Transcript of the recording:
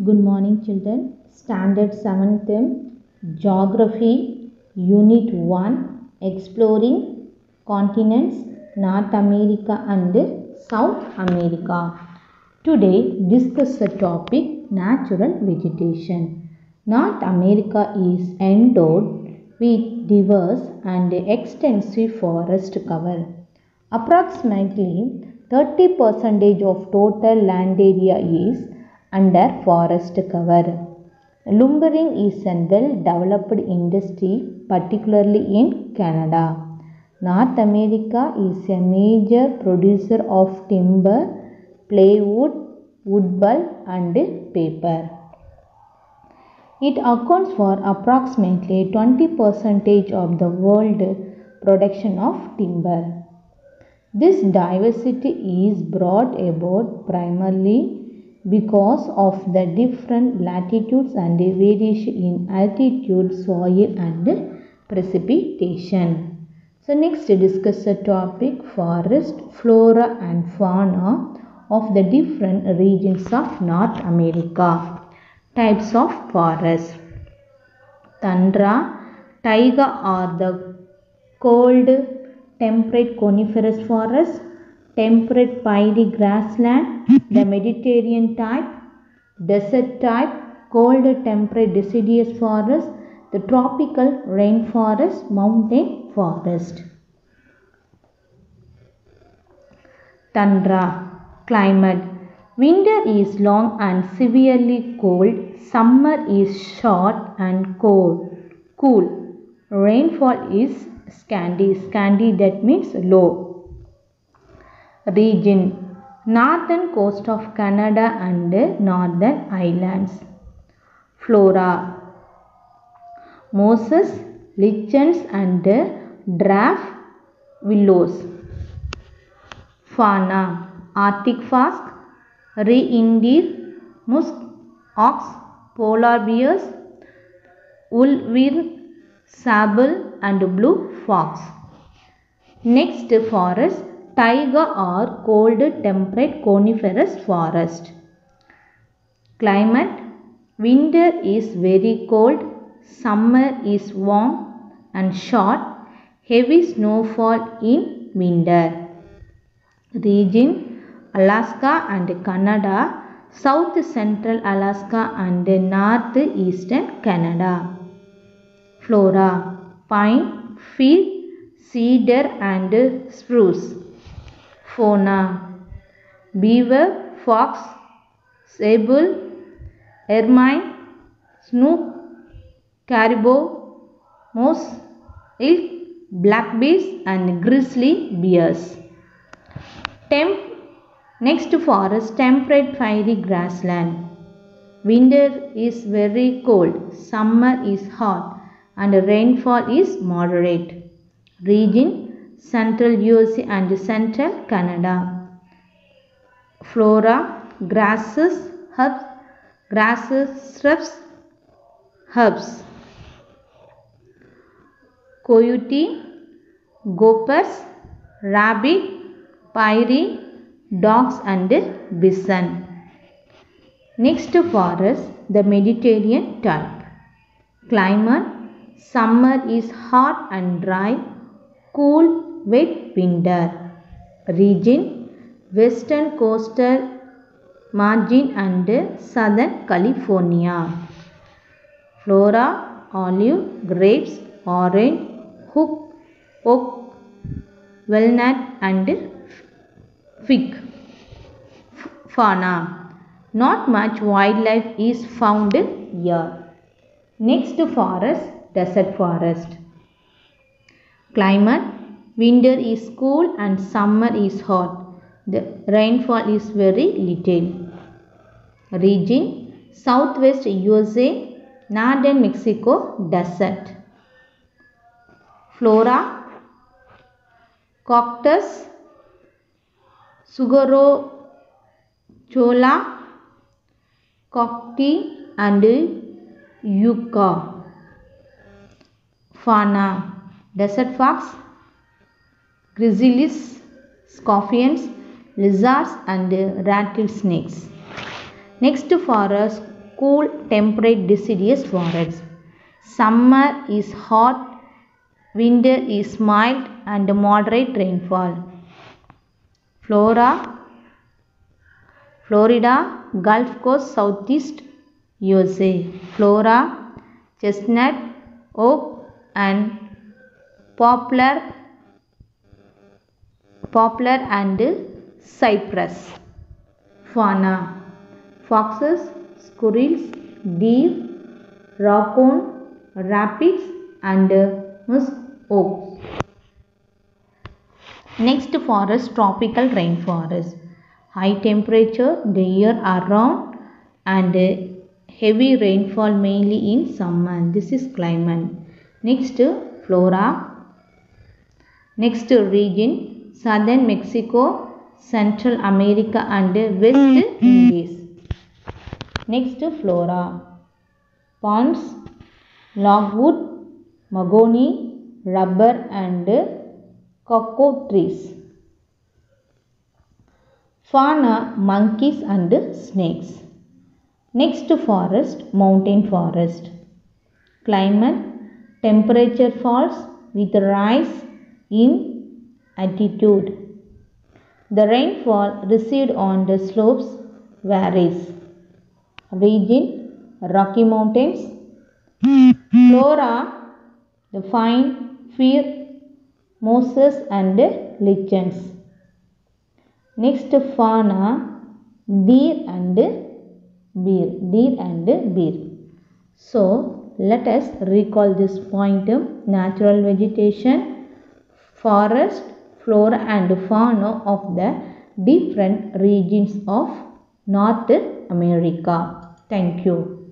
Good morning, children. Standard 7th M Geography Unit 1 Exploring Continents North America and South America. Today discuss the topic Natural Vegetation. North America is endowed with diverse and extensive forest cover. Approximately 30% of total land area is under forest cover. Lumbering is a well-developed industry, particularly in Canada. North America is a major producer of timber, plywood, woodpulp and paper. It accounts for approximately 20% of the world production of timber. This diversity is brought about primarily because of the different latitudes and variation in altitude, soil and precipitation. So next discuss the topic forest, flora and fauna of the different regions of North America. Types of forest. Tundra, taiga are the cold temperate coniferous forest, temperate prairie grassland, the Mediterranean type, desert type, cold temperate deciduous forest, the tropical rainforest, mountain forest. Tundra. Climate. Winter is long and severely cold, summer is short and cool. Rainfall is scanty that means low. Region. Northern coast of Canada and northern islands. Flora. Mosses, lichens and dwarf willows. Fauna. Arctic fox, reindeer, musk ox, polar bears, wolverine, sable and blue fox. Next forest. Taiga or cold temperate coniferous forest. Climate. Winter is very cold, summer is warm and short, heavy snowfall in winter. Region. Alaska and Canada, south central Alaska and northeastern Canada. Flora. Pine, fir, cedar and spruce. Fauna. Beaver, fox, sable, ermine, snook, caribou, moose, elk, black bears and grizzly bears. Next forest. Temperate prairie grassland. Winter is very cold, summer is hot and rainfall is moderate. Region. Central USA and central Canada. Flora. Grasses, shrubs, herbs. Coyote, gophers, rabbit, prairie, dogs and bison. Next forest. The Mediterranean type. Climate. Summer is hot and dry, cool, wet winter. Region. Western coastal margin and southern California. Flora. Olive, grapes, orange, oak, walnut and fig. Fauna. Not much wildlife is found here. Next forest. Desert forest. Climate. Winter is cool and summer is hot. The rainfall is very little. Region. Southwest USA, northern Mexico desert. Flora. Cactus, Sugaro Chola, Cocktail and Yucca. Fauna. Desert fox, grizzlies, scorpions, lizards and rattlesnakes. Next forest. cool, temperate, deciduous forests. Summer is hot, winter is mild and moderate rainfall. Flora, Florida, Gulf Coast, Southeast USA. Flora, chestnut, oak and poplar and cypress. Fauna, foxes, squirrels, deer, raccoon, rapids and musk oaks. Next forest, tropical rainforest. High temperature the year around and heavy rainfall mainly in summer. This is climate. Next flora. Next region, southern Mexico, Central America and West Indies. Next flora, palms, logwood, mahogany, rubber and cocoa trees. Fauna, monkeys and snakes. Next forest, mountain forest. Climate, temperature falls with rise in altitude. The rainfall received on the slopes varies. Region, Rocky Mountains. Flora, the fine, fir, mosses and lichens. Next fauna, deer and bear. So let us recall this point: natural vegetation, forest, flora and fauna of the different regions of North America. Thank you.